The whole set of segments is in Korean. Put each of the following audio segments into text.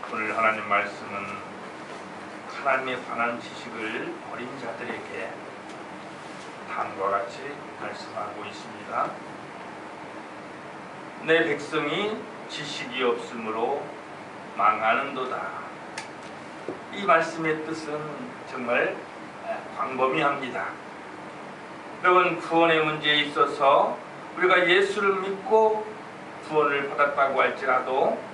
오늘 하나님 말씀은 하나님에 관한 지식을 버린 자들에게 다음과 같이 말씀하고 있습니다. 내 백성이 지식이 없으므로 망하는도다. 이 말씀의 뜻은 정말 광범위합니다. 여러분, 구원의 문제에 있어서 우리가 예수를 믿고 구원을 받았다고 할지라도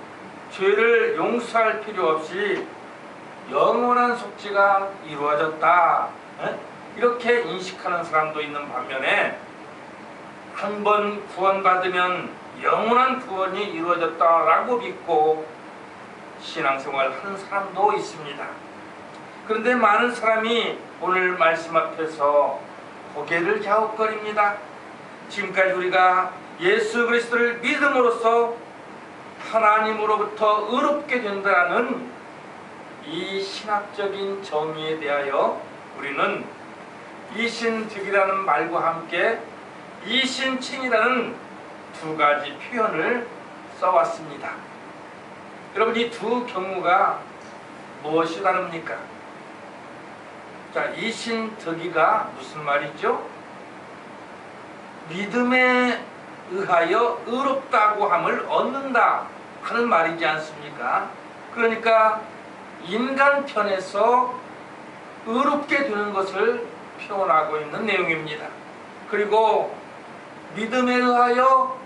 죄를 용서할 필요 없이 영원한 속죄가 이루어졌다, 이렇게 인식하는 사람도 있는 반면에 한 번 구원받으면 영원한 구원이 이루어졌다라고 믿고 신앙생활 하는 사람도 있습니다. 그런데 많은 사람이 오늘 말씀 앞에서 고개를 갸웃거립니다. 지금까지 우리가 예수 그리스도를 믿음으로써 하나님으로부터 의롭게 된다는 이 신학적인 정의에 대하여 우리는 이신득이라는 말과 함께 이신칭이라는 두 가지 표현을 써왔습니다. 여러분, 이 두 경우가 무엇이 다릅니까? 자, 이신득이가 무슨 말이죠? 믿음에 의하여 의롭다고 함을 얻는다 하는 말이지 않습니까? 그러니까 인간 편에서 의롭게 되는 것을 표현하고 있는 내용입니다. 그리고 믿음에 의하여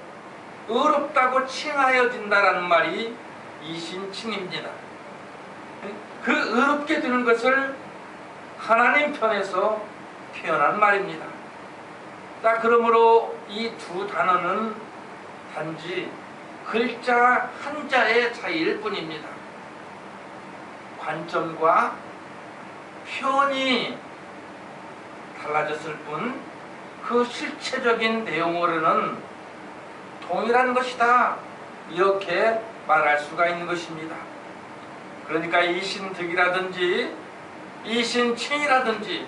의롭다고 칭하여진다라는 말이 이신칭입니다. 그 의롭게 되는 것을 하나님 편에서 표현한 말입니다. 자, 그러므로 이 두 단어는 단지 글자 한자의 차이일 뿐입니다. 관점과 표현이 달라졌을 뿐 그 실체적인 내용으로는 동일한 것이다, 이렇게 말할 수가 있는 것입니다. 그러니까 이신득이라든지 이신칭이라든지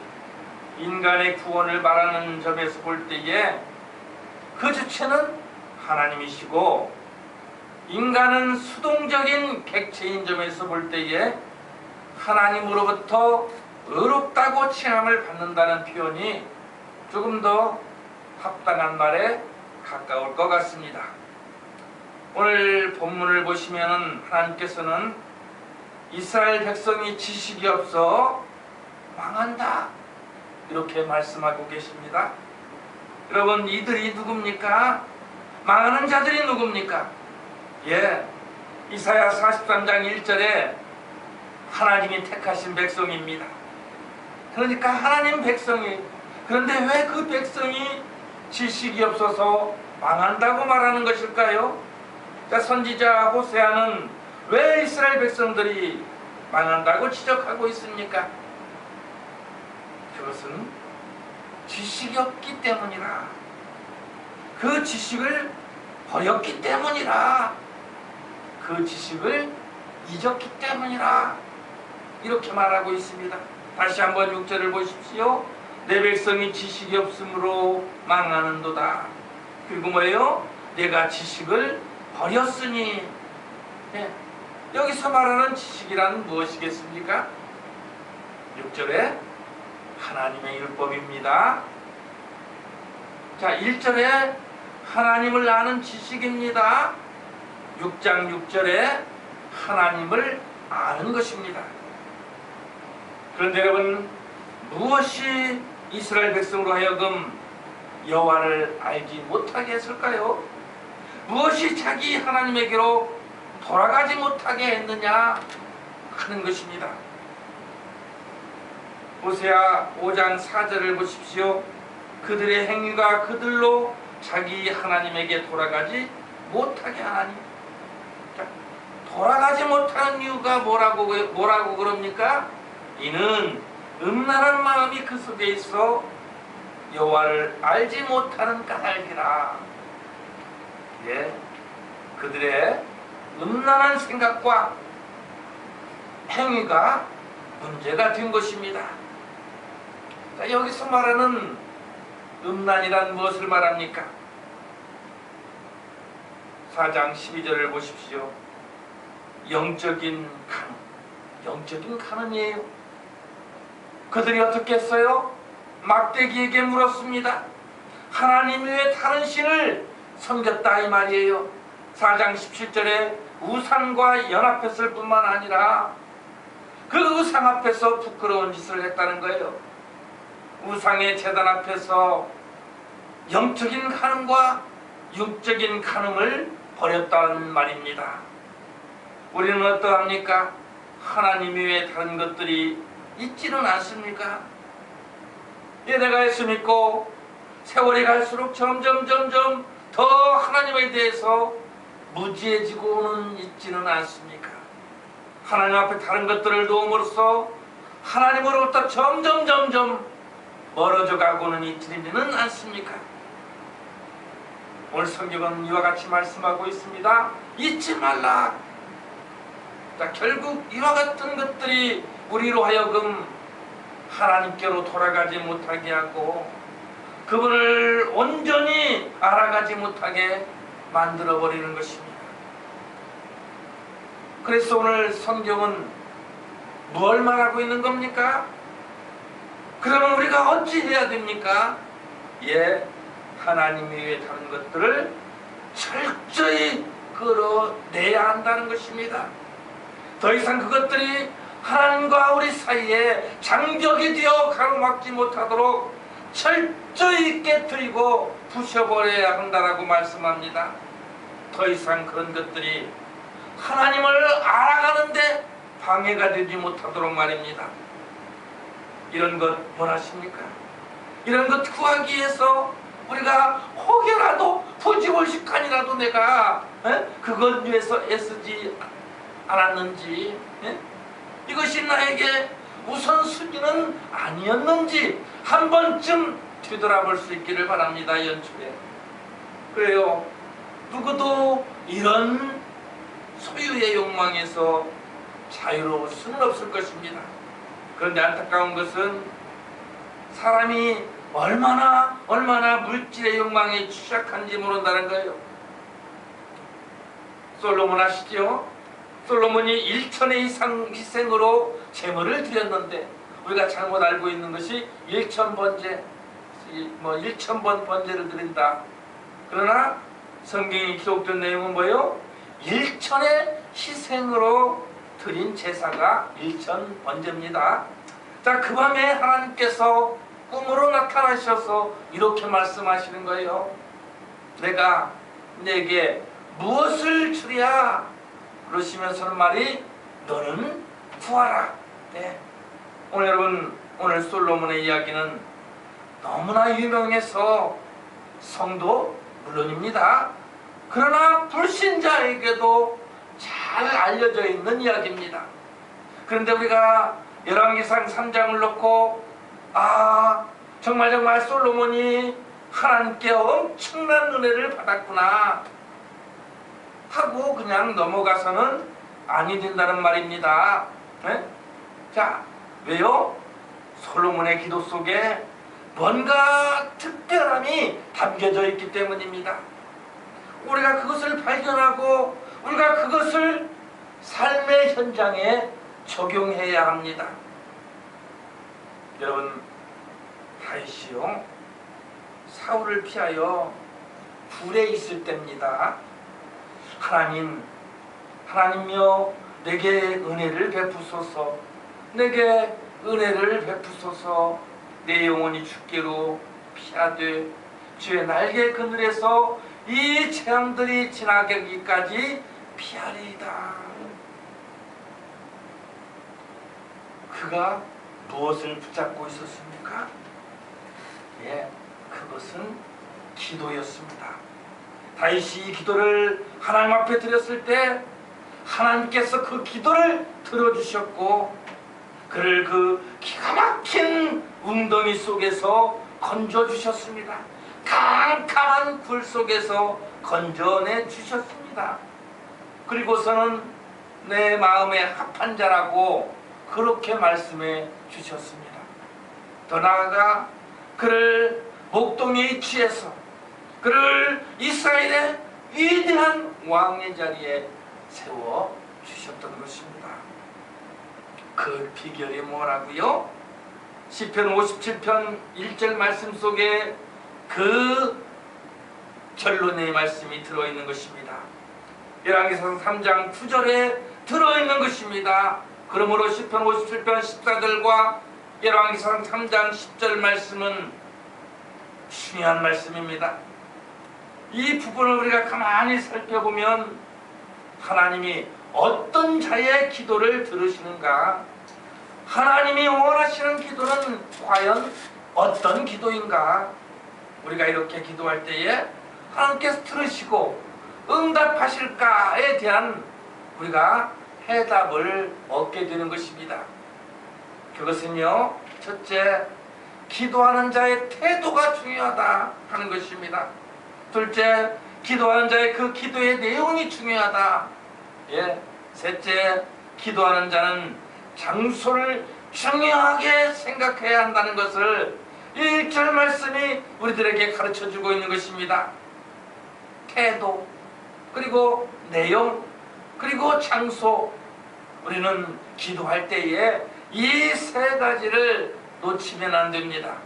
인간의 구원을 말하는 점에서 볼 때에 그 주체는 하나님이시고, 인간은 수동적인 객체인 점에서 볼 때에 하나님으로부터 의롭다고 칭함을 받는다는 표현이 조금 더 합당한 말에 가까울 것 같습니다. 오늘 본문을 보시면 하나님께서는 이스라엘 백성이 지식이 없어 망한다, 이렇게 말씀하고 계십니다. 여러분, 이들이 누굽니까? 망하는 자들이 누굽니까? 이사야 43장 1절에 하나님이 택하신 백성입니다. 그러니까 하나님 백성이, 그런데 왜 그 백성이 지식이 없어서 망한다고 말하는 것일까요? 자, 선지자 호세아는 왜 이스라엘 백성들이 망한다고 지적하고 있습니까? 그것은 지식이 없기 때문이라, 그 지식을 버렸기 때문이라, 그 지식을 잊었기 때문이라, 이렇게 말하고 있습니다. 다시 한번 6절을 보십시오. 내 백성이 지식이 없으므로 망하는도다. 그리고 뭐예요? 내가 지식을 버렸으니. 여기서 말하는 지식이란 무엇이겠습니까? 6절에 하나님의 율법입니다. 자, 1절에 하나님을 아는 지식입니다. 6장 6절에 하나님을 아는 것입니다. 그런데 여러분, 무엇이 이스라엘 백성으로 하여금 여호와를 알지 못하게 했을까요? 무엇이 자기 하나님에게로 돌아가지 못하게 했느냐 하는 것입니다. 호세아 5장 4절을 보십시오. 그들의 행위가 그들로 자기 하나님에게 돌아가지 못하게 하나니. 자, 돌아가지 못하는 이유가 뭐라고 그럽니까? 이는 음란한 마음이 그 속에 있어 여호와를 알지 못하는 까닭이라. 그들의 음란한 생각과 행위가 문제가 된 것입니다. 자, 여기서 말하는 음란이란 무엇을 말합니까? 4장 12절을 보십시오. 영적인 간음, 영적인 간음이에요. 그들이 어떻게 했어요? 막대기에게 물었습니다. 하나님 외에 다른 신을 섬겼다 이 말이에요. 4장 17절에 우상과 연합했을 뿐만 아니라 그 우상 앞에서 부끄러운 짓을 했다는 거예요. 우상의 제단 앞에서 영적인 간음과 육적인 간음을 벌였다는 말입니다. 우리는 어떠합니까? 하나님 외에 다른 것들이 있지는 않습니까? 내가 예수 믿고 세월이 갈수록 점점 더 하나님에 대해서 무지해지고는 있지는 않습니까? 하나님 앞에 다른 것들을 놓음으로써 하나님으로부터 점점 멀어져 가고는 있지는 않습니까? 오늘 성경은 이와 같이 말씀하고 있습니다. 잊지 말라. 자, 결국 이와 같은 것들이 우리로 하여금 하나님께로 돌아가지 못하게 하고 그분을 온전히 알아가지 못하게 만들어버리는 것입니다. 그래서 오늘 성경은 뭘 말하고 있는 겁니까? 그러면 우리가 어찌해야 됩니까? 하나님 외에 다른 것들을 철저히 끌어내야 한다는 것입니다. 더 이상 그것들이 하나님과 우리 사이에 장벽이 되어 가로막지 못하도록 철저히 깨뜨리고 부셔버려야 한다라고 말씀합니다. 더 이상 그런 것들이 하나님을 알아가는데 방해가 되지 못하도록 말입니다. 이런 것 원하십니까? 이런 것 구하기 위해서 우리가 혹여라도 부지불식간이라도 내가 그것 위해서 애쓰지 않았는지, 이것이 나에게 우선순위는 아니었는지 한 번쯤 되돌아볼 수 있기를 바랍니다. 연초에. 그래요. 누구도 이런 소유의 욕망에서 자유로울 수는 없을 것입니다. 그런데 안타까운 것은 사람이 얼마나 물질의 욕망에 취약한지 모른다는 거예요. 솔로몬 아시죠? 솔로몬이 1천의 이상 희생으로 제물을 드렸는데 우리가 잘못 알고 있는 것이 1,000번제, 1,000번 번제를 드린다. 그러나 성경에 기록된 내용은 뭐예요? 1천의 희생으로 드린 제사가 1,000번제입니다. 자, 그 밤에 하나님께서 꿈으로 나타나셔서 이렇게 말씀하시는 거예요. 내가 내게 무엇을 주랴? 그러시면서 하는 말이 너는 구하라. 오늘 여러분, 오늘 솔로몬의 이야기는 너무나 유명해서 성도 물론입니다. 그러나 불신자에게도 잘 알려져 있는 이야기입니다. 그런데 우리가 열왕기상 3장을 놓고 정말 솔로몬이 하나님께 엄청난 은혜를 받았구나 하고 그냥 넘어가서는 아니 된다는 말입니다. 자, 왜요? 솔로몬의 기도 속에 뭔가 특별함이 담겨져 있기 때문입니다. 우리가 그것을 발견하고 우리가 그것을 삶의 현장에 적용해야 합니다. 여러분, 다윗이요, 사울을 피하여 굴에 있을 때입니다. 하나님이여 내게 은혜를 베푸소서, 내게 은혜를 베푸소서. 내 영혼이 주께로 피하되 주의 날개 그늘에서 이 재앙들이 지나가기까지 피하리이다. 그가 무엇을 붙잡고 있었습니까? 그것은 기도였습니다. 다윗이 이 기도를 하나님 앞에 드렸을 때 하나님께서 그 기도를 들어주셨고 그를 그 기가 막힌 웅덩이 속에서 건져주셨습니다. 캄캄한 굴 속에서 건져내 주셨습니다. 그리고서는 내 마음에 합한 자라고 그렇게 말씀해 주셨습니다. 더 나아가 그를 목동의 위치에서 그를 이스라엘의 위대한 왕의 자리에 세워 주셨던 그 비결이 뭐라고요? 시편 57편 1절 말씀 속에 그 결론의 말씀이 들어있는 것입니다. 열왕기상 3장 9절에 들어있는 것입니다. 그러므로 시편 57편 14절과 열왕기상 3장 10절 말씀은 중요한 말씀입니다. 이 부분을 우리가 가만히 살펴보면 하나님이 어떤 자의 기도를 들으시는가, 하나님이 원하시는 기도는 과연 어떤 기도인가, 우리가 이렇게 기도할 때에 하나님께서 들으시고 응답하실까에 대한 우리가 해답을 얻게 되는 것입니다. 그것은요, 첫째, 기도하는 자의 태도가 중요하다 하는 것입니다. 둘째, 기도하는 자의 그 기도의 내용이 중요하다. 셋째, 기도하는 자는 장소를 중요하게 생각해야 한다는 것을 1절 말씀이 우리들에게 가르쳐주고 있는 것입니다. 태도, 그리고 내용, 그리고 장소. 우리는 기도할 때에 이 세 가지를 놓치면 안 됩니다.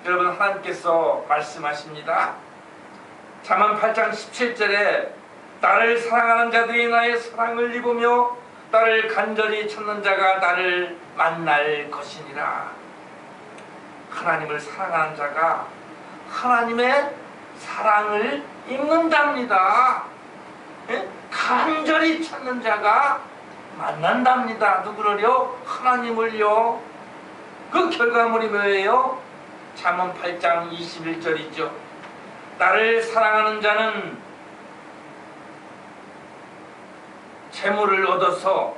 여러분, 하나님께서 말씀하십니다. 잠언 8장 17절에 나를 사랑하는 자들이 나의 사랑을 입으며 나를 간절히 찾는 자가 나를 만날 것이니라. 하나님을 사랑하는 자가 하나님의 사랑을 입는답니다. 간절히 찾는 자가 만난답니다. 누구를요? 하나님을요. 그 결과물이 뭐예요? 잠언 8장 21절이죠. 나를 사랑하는 자는 재물을 얻어서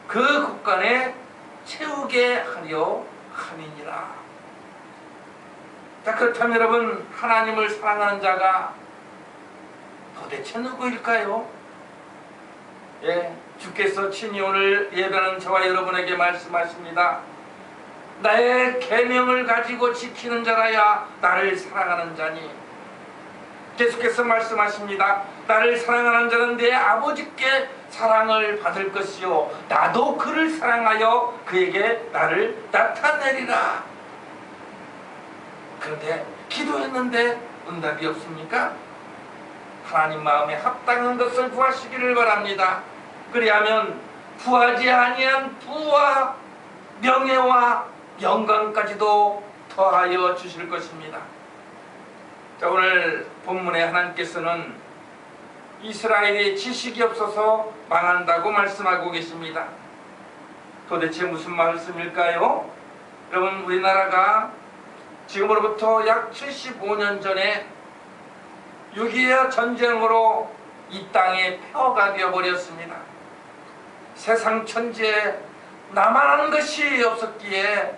그 곳간에 채우게 하려 함이니라. 자, 그렇다면 여러분, 하나님을 사랑하는 자가 도대체 누구일까요? 주께서 친히 오늘 예배하는 저와 여러분에게 말씀하십니다. 나의 계명을 가지고 지키는 자라야 나를 사랑하는 자니. 계속해서 말씀하십니다. 나를 사랑하는 자는 내 아버지께 사랑을 받을 것이요 나도 그를 사랑하여 그에게 나를 나타내리라. 그런데 기도했는데 응답이 없습니까? 하나님 마음에 합당한 것을 구하시기를 바랍니다. 그리하면 구하지 아니한 부와 명예와 영광까지도 더하여 주실 것입니다. 자, 오늘 본문에 하나님께서는 이스라엘이 지식이 없어서 망한다고 말씀하고 계십니다. 도대체 무슨 말씀일까요? 여러분, 우리나라가 지금으로부터 약 75년 전에 6.25 전쟁으로 이 땅에 폐허가 되어버렸습니다. 세상 천지에 나만한 것이 없었기에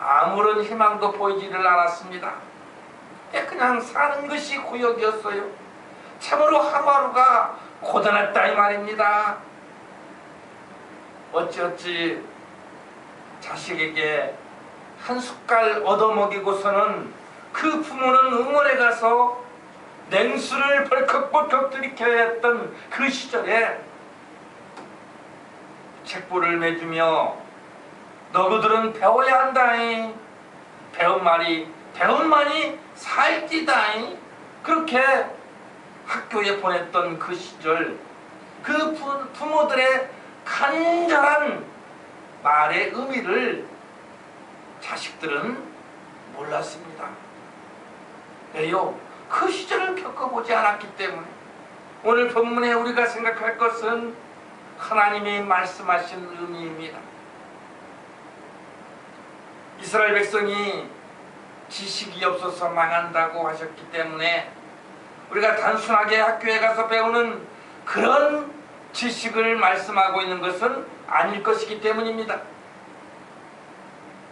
아무런 희망도 보이지를 않았습니다. 그냥 사는 것이 고역이었어요. 참으로 하루하루가 고단했다 이 말입니다. 어찌어찌 자식에게 한 숟갈 얻어먹이고서는 그 부모는 응원에 가서 냉수를 벌컥벌컥 들이켜야 했던 그 시절에 책보를 매주며 너희들은 배워야 한다잉, 배운 말이 살찌다잉, 그렇게 학교에 보냈던 그 시절, 그 부모들의 간절한 말의 의미를 자식들은 몰랐습니다. 왜요? 그 시절을 겪어보지 않았기 때문에. 오늘 본문에 우리가 생각할 것은 하나님이 말씀하신 의미입니다. 이스라엘 백성이 지식이 없어서 망한다고 하셨기 때문에 우리가 단순하게 학교에 가서 배우는 그런 지식을 말씀하고 있는 것은 아닐 것이기 때문입니다.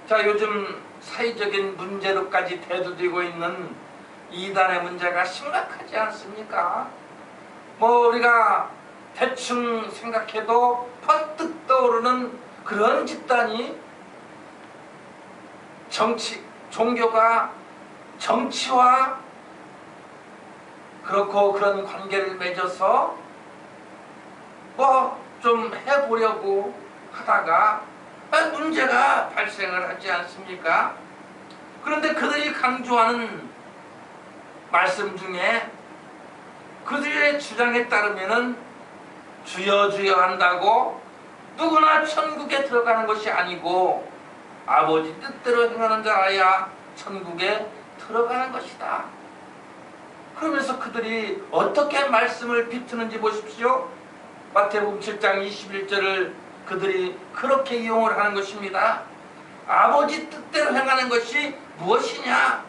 자, 요즘 사회적인 문제로까지 대두되고 있는 이단의 문제가 심각하지 않습니까? 우리가 대충 생각해도 퍼뜩 떠오르는 그런 집단이 종교가 정치와 그런 관계를 맺어서 좀 해보려고 하다가 문제가 발생을 하지 않습니까? 그런데 그들이 강조하는 말씀 중에 그들의 주장에 따르면은 주여 주여 한다고 누구나 천국에 들어가는 것이 아니고 아버지 뜻대로 행하는 자라야 천국에 들어가는 것이다. 그러면서 그들이 어떻게 말씀을 비트는지 보십시오. 마태복음 7장 21절을 그들이 그렇게 이용을 하는 것입니다. 아버지 뜻대로 행하는 것이 무엇이냐?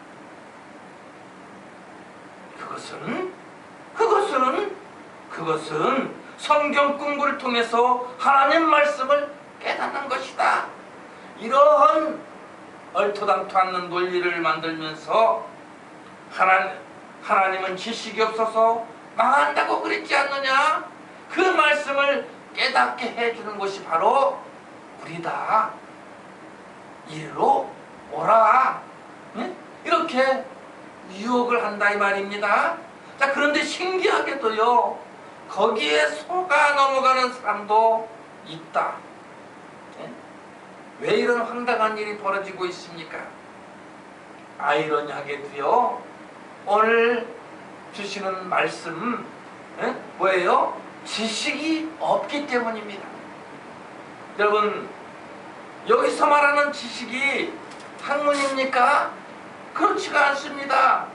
그것은 성경 공부를 통해서 하나님 말씀을 깨닫는 것이다. 이러한 얼토당토 않는 논리를 만들면서 하나님은 지식이 없어서 망한다고 그랬지 않느냐? 그 말씀을 깨닫게 해주는 것이 바로 우리다. 이리로 오라. 이렇게 유혹을 한다 이 말입니다. 자, 그런데 신기하게도요, 거기에 속아 넘어가는 사람도 있다. 왜 이런 황당한 일이 벌어지고 있습니까? 아이러니하게도요, 오늘 주시는 말씀 뭐예요? 지식이 없기 때문입니다. 여러분, 여기서 말하는 지식이 학문입니까? 그렇지가 않습니다.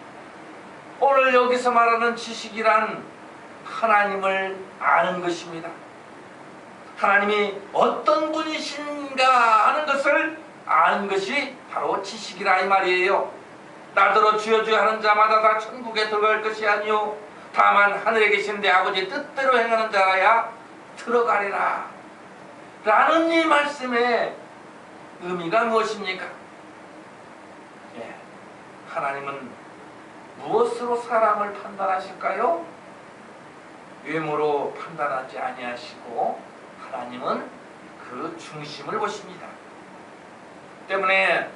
오늘 여기서 말하는 지식이란 하나님을 아는 것입니다. 하나님이 어떤 분이신가 하는 것을 아는 것이 바로 지식이라 이 말이에요. 나더러 주여 주여 하는 자마다 다 천국에 들어갈 것이 아니요 다만 하늘에 계신 내 아버지 뜻대로 행하는 자라야 들어가리라. 라는 이 말씀의 의미가 무엇입니까? 하나님은 무엇으로 사람을 판단하실까요? 외모로 판단하지 아니하시고 하나님은 그 중심을 보십니다. 때문에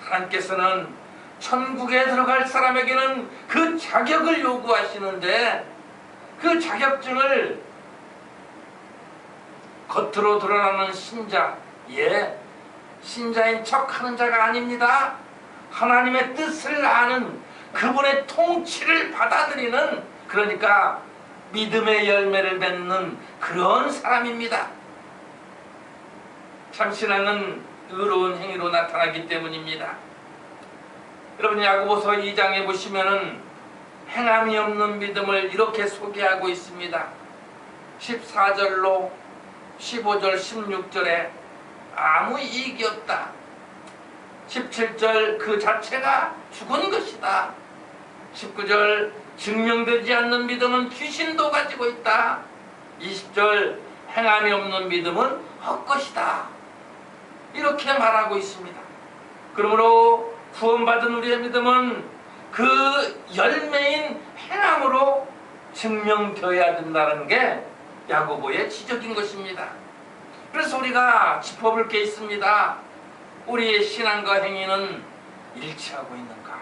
하나님께서는 천국에 들어갈 사람에게는 그 자격을 요구하시는데 그 자격증을 겉으로 드러나는 신자, 신자인 척하는 자가 아닙니다. 하나님의 뜻을 아는 그분의 통치를 받아들이는, 그러니까 믿음의 열매를 맺는 그런 사람입니다. 참 신앙은 의로운 행위로 나타나기 때문입니다. 여러분, 야고보서 2장에 보시면은 행함이 없는 믿음을 이렇게 소개하고 있습니다. 14절로 15절 16절에 아무 이익이 없다. 17절 그 자체가 죽은 것이다. 19절 증명되지 않는 믿음은 귀신도 가지고 있다. 20절 행함이 없는 믿음은 헛것이다. 이렇게 말하고 있습니다. 그러므로 구원받은 우리의 믿음은 그 열매인 행함으로 증명되어야 된다는 게 야고보의 지적인 것입니다. 그래서 우리가 짚어볼 게 있습니다. 우리의 신앙과 행위는 일치하고 있는가?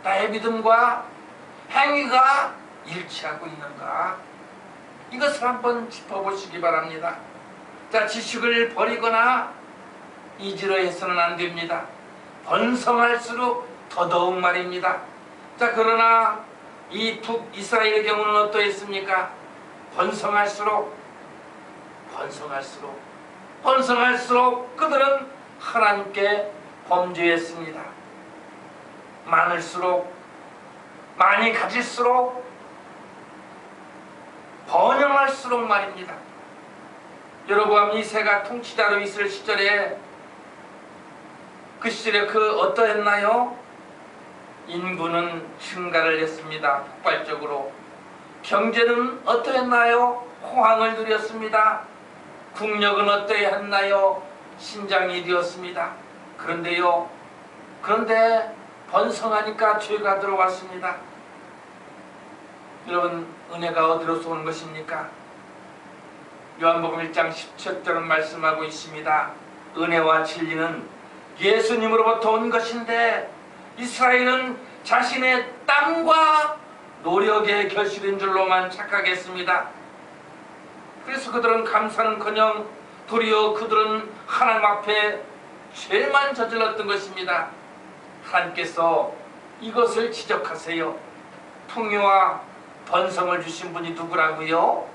나의 믿음과 행위가 일치하고 있는가? 이것을 한번 짚어보시기 바랍니다. 자, 지식을 버리거나 잊으려 해서는 안 됩니다. 번성할수록 더더욱 말입니다. 자, 그러나 이 북이스라엘의 경우는 어떠했습니까? 번성할수록 그들은 하나님께 범죄했습니다. 많이 가질수록 번영할수록 말입니다. 여로보암 2세가 통치자로 있을 시절에 그 시절에 어떠했나요? 인구는 증가를 했습니다. 폭발적으로. 경제는 어떠했나요? 호황을 누렸습니다. 국력은 어떠했나요? 신장이 되었습니다. 그런데 번성하니까 죄가 들어왔습니다. 여러분, 은혜가 어디로서 오는 것입니까? 요한복음 1장 17절은 말씀하고 있습니다. 은혜와 진리는 예수님으로부터 온 것인데 이스라엘은 자신의 땀과 노력의 결실인 줄로만 착각했습니다. 그래서 그들은 감사는커녕 도리어 그들은 하나님 앞에 죄만 저질렀던 것입니다. 하나님께서 이것을 지적하세요. 풍요와 번성을 주신 분이 누구라고요?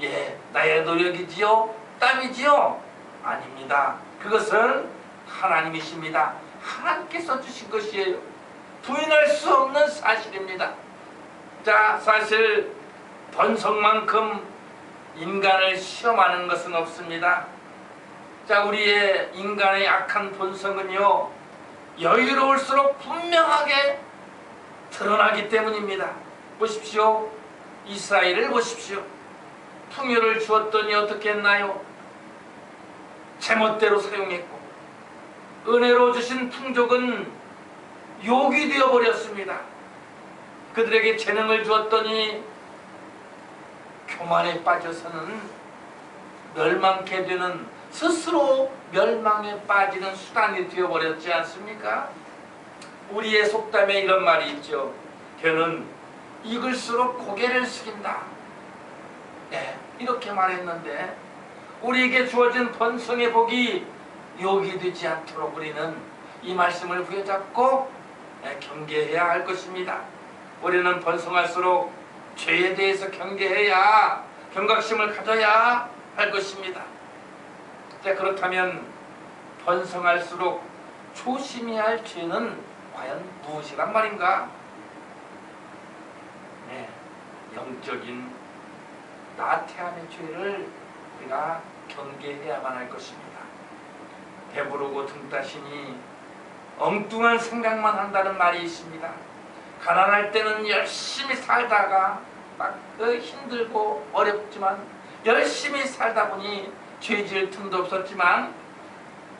예, 나의 노력이지요? 땀이지요? 아닙니다. 그것은 하나님이십니다. 하나님께서 주신 것이에요. 부인할 수 없는 사실입니다. 자, 사실 번성만큼 인간을 시험하는 것은 없습니다. 자, 우리의 인간의 악한 본성은요, 여유로울수록 분명하게 드러나기 때문입니다. 보십시오. 이스라엘을 보십시오. 풍요를 주었더니 어떻게 했나요? 제멋대로 사용했고, 은혜로 주신 풍족은 욕이 되어버렸습니다. 그들에게 재능을 주었더니 교만에 빠져서는 멸망케 되는, 스스로 멸망에 빠지는 수단이 되어버렸지 않습니까? 우리의 속담에 이런 말이 있죠. 걔는 익을수록 고개를 숙인다. 네, 이렇게 말했는데 우리에게 주어진 번성의 복이 욕이 되지 않도록 우리는 이 말씀을 부여잡고 경계해야 할 것입니다. 우리는 번성할수록 죄에 대해서 경계해야, 경각심을 가져야 할 것입니다. 자, 그렇다면 번성할수록 조심해야 할 죄는 과연 무엇이란 말인가? 네, 영적인 나태함의 죄를 우리가 경계해야만 할 것입니다. 배부르고 등 따시니 엉뚱한 생각만 한다는 말이 있습니다. 가난할 때는 열심히 살다가 막 힘들고 어렵지만 열심히 살다 보니 죄 지을 틈도 없었지만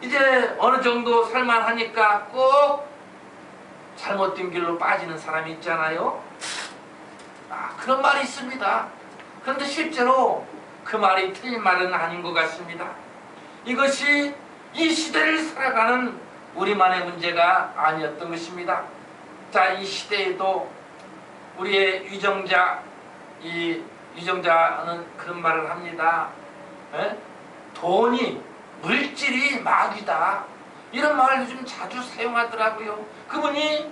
이제 어느 정도 살만하니까 꼭 잘못된 길로 빠지는 사람이 있잖아요. 그런 말이 있습니다. 그런데 실제로 그 말이 틀린 말은 아닌 것 같습니다. 이것이 이 시대를 살아가는 우리만의 문제가 아니었던 것입니다. 자, 이 시대에도 우리의 이 위정자는 그런 말을 합니다. 돈이, 물질이 마귀다. 이런 말을 요즘 자주 사용하더라고요. 그분이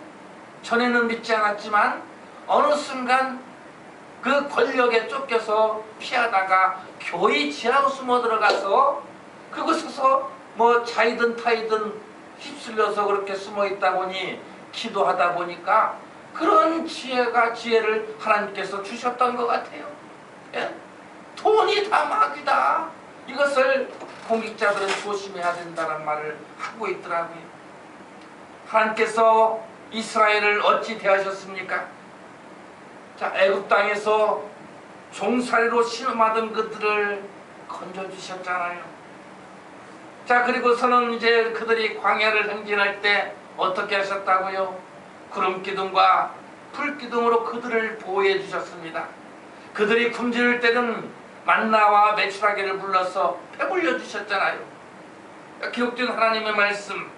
전에는 믿지 않았지만 어느 순간 그 권력에 쫓겨서 피하다가 교회 지하로 숨어 들어가서 그곳에서 뭐 자이든 타이든 휩쓸려서 그렇게 숨어 있다 보니, 기도하다 보니까 그런 지혜를 하나님께서 주셨던 것 같아요. 예? 돈이 다 마귀다. 이것을 공직자들은 조심해야 된다는 말을 하고 있더라고요. 하나님께서 이스라엘을 어찌 대하셨습니까? 자, 애굽 땅에서 종살이로 신음하던 그들을 건져주셨잖아요. 자, 그리고서는 이제 그들이 광야를 행진할 때 어떻게 하셨다고요? 구름 기둥과 불 기둥으로 그들을 보호해 주셨습니다. 그들이 굶주릴 때는 만나와 메추라기를 불러서 배불려 주셨잖아요. 기록된 하나님의 말씀,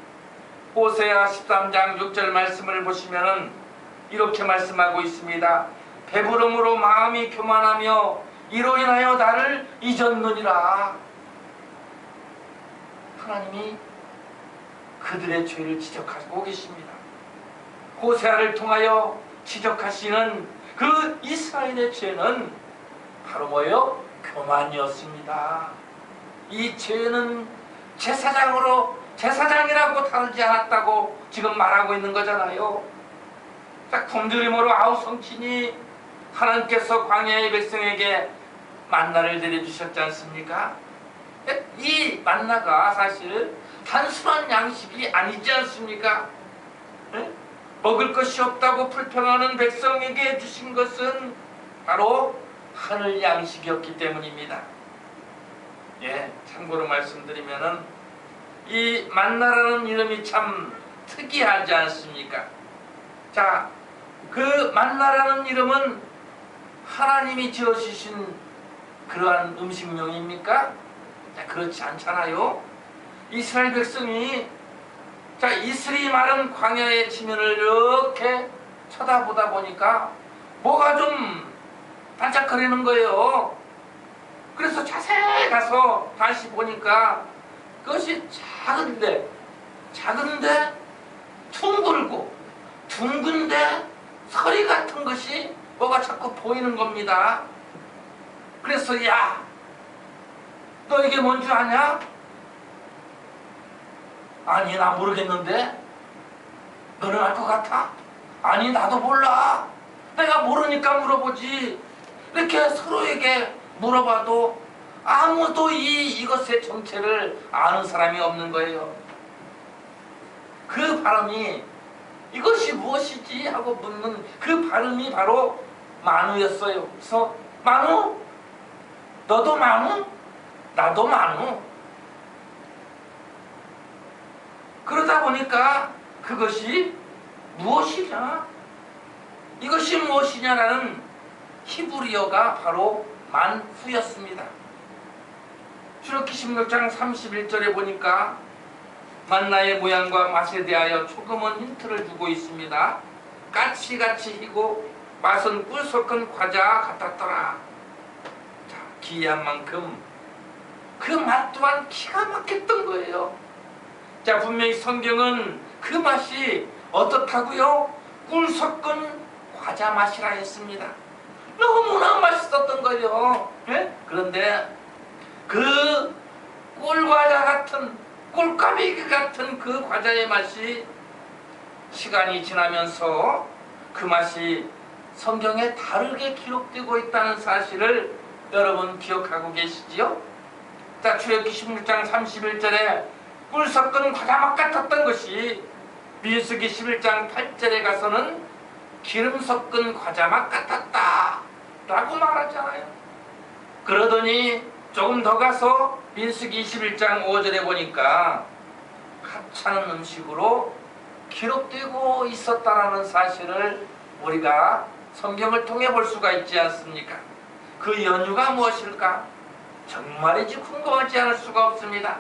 호세아 13장 6절 말씀을 보시면은 이렇게 말씀하고 있습니다. 배부름으로 마음이 교만하며 이로 인하여 나를 잊었느니라. 하나님이 그들의 죄를 지적하고 계십니다. 호세아를 통하여 지적하시는 그 이스라엘의 죄는 바로 뭐예요? 교만이었습니다. 이 죄는 제사장이라고 다루지 않았다고 지금 말하고 있는 거잖아요. 자, 굶주림으로 아우성치니 하나님께서 광야의 백성에게 만나를 내려주셨지 않습니까? 이 만나가 사실 단순한 양식이 아니지 않습니까? 먹을 것이 없다고 불평하는 백성에게 주신 것은 바로 하늘 양식이었기 때문입니다. 예, 참고로 말씀드리면은 이 만나라는 이름이 참 특이하지 않습니까? 자, 그 만나라는 이름은 하나님이 지어주신 그러한 음식명입니까? 자, 그렇지 않잖아요. 이스라엘 백성이 이슬이 마른 광야의 지면을 이렇게 쳐다보다 보니까 뭐가 좀 반짝거리는 거예요. 그래서 자세히 가서 다 맛이 보니까 그것이 작은데 둥글고 둥근데 서리 같은 것이 뭐가 자꾸 보이는 겁니다. 그래서 야, 너 이게 뭔 줄 아냐? 아니, 나 모르겠는데. 너는 알 것 같아? 아니, 나도 몰라. 내가 모르니까 물어보지. 이렇게 서로에게 물어봐도 아무도 이것의 정체를 아는 사람이 없는 거예요. 그 발음이 이것이 무엇이지? 하고 묻는 그 발음이 바로 만우였어요. 그래서 만우? 너도 만우? 나도 만우. 그러다 보니까 그것이 무엇이냐? 이것이 무엇이냐라는 히브리어가 바로 만후였습니다. 출애굽기 16장 31절에 보니까 만나의 모양과 맛에 대하여 조금은 힌트를 주고 있습니다. 까치같이 희고 맛은 꿀 섞은 과자 같았더라. 자, 기이한 만큼 그 맛 또한 기가 막혔던 거예요. 자, 분명히 성경은 그 맛이 어떻다고요? 꿀 섞은 과자 맛이라 했습니다. 너무나 맛있었던 거예요. 네? 그런데 그 꿀과자 같은, 꿀까베기 같은 그 과자의 맛이 시간이 지나면서 그 맛이 성경에 다르게 기록되고 있다는 사실을 여러분 기억하고 계시지요? 자, 출애굽기 16장 31절에 꿀 섞은 과자 맛 같았던 것이 민수기 11장 8절에 가서는 기름 섞은 과자 맛 같았다 라고 말하잖아요. 그러더니 조금 더 가서 민수기 21장 5절에 보니까 하찮은 음식으로 기록되고 있었다라는 사실을 우리가 성경을 통해 볼 수가 있지 않습니까? 그 연유가 무엇일까? 정말이지 궁금하지 않을 수가 없습니다.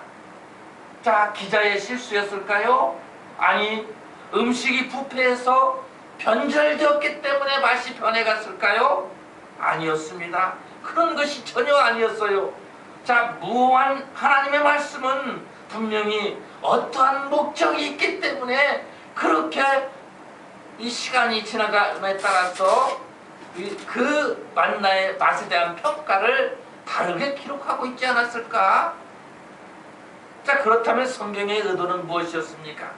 자, 기자의 실수였을까요? 아니, 음식이 부패해서 변절되었기 때문에 맛이 변해갔을까요? 아니었습니다. 그런 것이 전혀 아니었어요. 자, 무한 하나님의 말씀은 분명히 어떠한 목적이 있기 때문에 그렇게 이 시간이 지나감에 따라서 그 만나의 맛에 대한 평가를 다르게 기록하고 있지 않았을까? 자, 그렇다면 성경의 의도는 무엇이었습니까?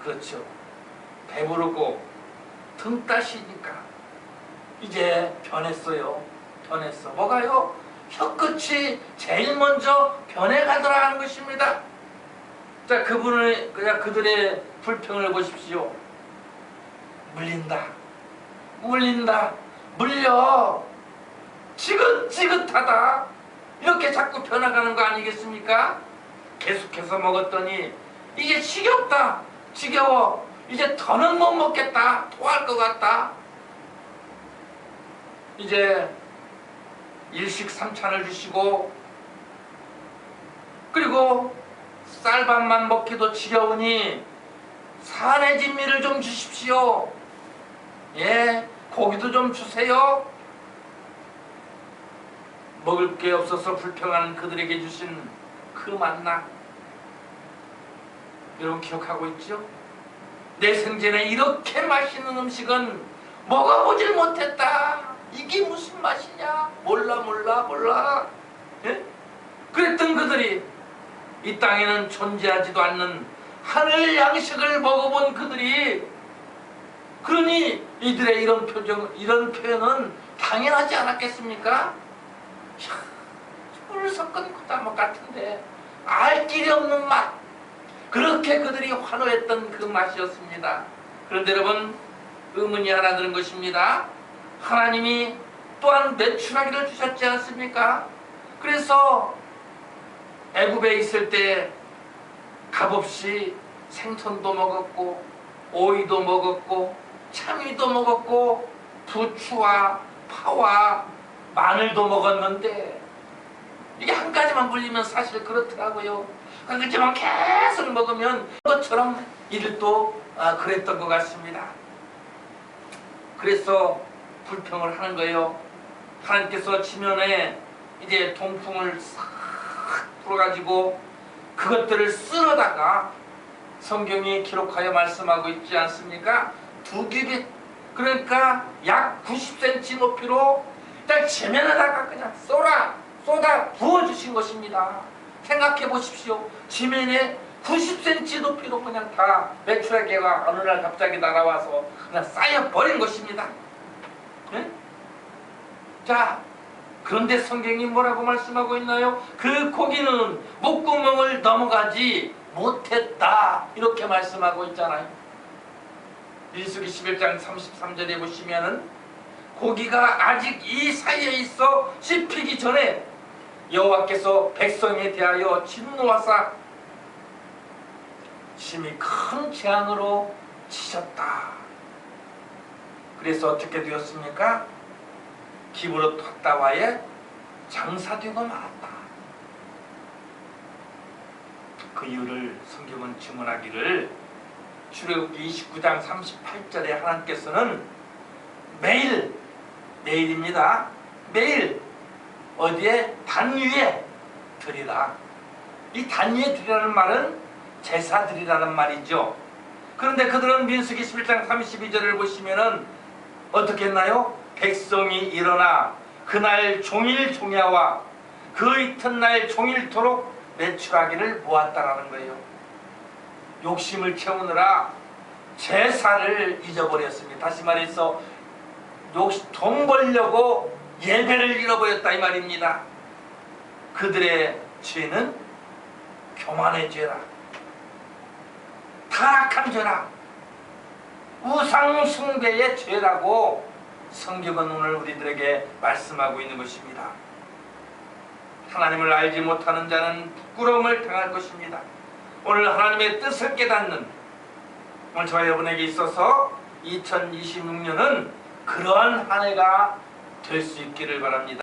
그렇죠. 배부르고 등 따시니까 이제 변했어요. 변했어. 뭐가요? 혀끝이 제일 먼저 변해가더라 하는 것입니다. 자, 그들의 불평을 보십시오. 물린다. 물려. 지긋지긋하다. 이렇게 자꾸 변해가는 거 아니겠습니까? 계속해서 먹었더니 이제 지겹다. 지겨워. 이제 더는 못 먹겠다. 토할 것 같다. 이제 일식 3찬을 주시고 그리고 쌀밥만 먹기도 지겨우니 산의 진미를 좀 주십시오. 예, 고기도 좀 주세요. 먹을 게 없어서 불평하는 그들에게 주신 그 만나, 여러분 기억하고 있죠? 내 생전에 이렇게 맛있는 음식은 먹어보질 못했다. 이게 무슨 맛이냐? 몰라. 예? 그랬던 그들이 이 땅에는 존재하지도 않는 하늘 양식을 먹어본 그들이, 그러니 이들의 이런 표현은 당연하지 않았겠습니까? 꿀 섞은 과자맛 같은데 알 길이 없는 맛, 그렇게 그들이 환호했던 그 맛이었습니다. 그런데 여러분, 의문이 하나 드는 것입니다. 하나님이 또한 매출하기를 주셨지 않습니까? 그래서 애굽에 있을 때 값없이 생선도 먹었고 오이도 먹었고 참이도 먹었고 부추와 파와 마늘도 먹었는데 이게 한 가지만 물리면 사실 그렇더라고요. 그렇지만 계속 먹으면 그것처럼 이들도 그랬던 것 같습니다. 그래서 불평을 하는 거예요. 하나님께서 지면에 이제 동풍을 싹 풀어가지고 그것들을 쓸어다가 성경이 기록하여 말씀하고 있지 않습니까? 2규빗, 그러니까 약 90cm 높이로 그냥 지면에다가 그냥 쏟아 부어주신 것입니다. 생각해 보십시오. 지면에 90cm 높이로 그냥 다 메추라기가 어느 날 갑자기 날아와서 그냥 쌓여버린 것입니다. 네? 자, 그런데 성경이 뭐라고 말씀하고 있나요? 그 고기는 목구멍을 넘어가지 못했다, 이렇게 말씀하고 있잖아요. 민수기 11장 33절에 보시면은 고기가 아직 이 사이에 있어 씹히기 전에 여호와께서 백성에 대하여 진노하사 심히 큰 재앙으로 치셨다. 그래서 어떻게 되었습니까? 기브롯 핫다와에 장사되고 말았다. 그 이유를 성경은 증언하기를 출애굽기 29장 38절에 하나님께서는 매일입니다. 매일 어디에? 단 위에 드리라. 이 단 위에 드리라는 말은 제사 드리라는 말이죠. 그런데 그들은 민수기 11장 32절을 보시면은 어떻게 했나요? 백성이 일어나 그날 종일 종야와 그 이튿날 종일토록 메추라기를 모았다라는 거예요. 욕심을 채우느라 제사를 잊어버렸습니다. 다시 말해서 돈 벌려고 예배를 잃어버렸다, 이 말입니다. 그들의 죄는 교만의 죄라, 타락한 죄라, 우상 숭배의 죄라고 성경은 오늘 우리들에게 말씀하고 있는 것입니다. 하나님을 알지 못하는 자는 부끄러움을 당할 것입니다. 오늘 하나님의 뜻을 깨닫는 오늘 저와 여러분에게 있어서 2026년은 그러한 한 해가 될 수 있기를 바랍니다.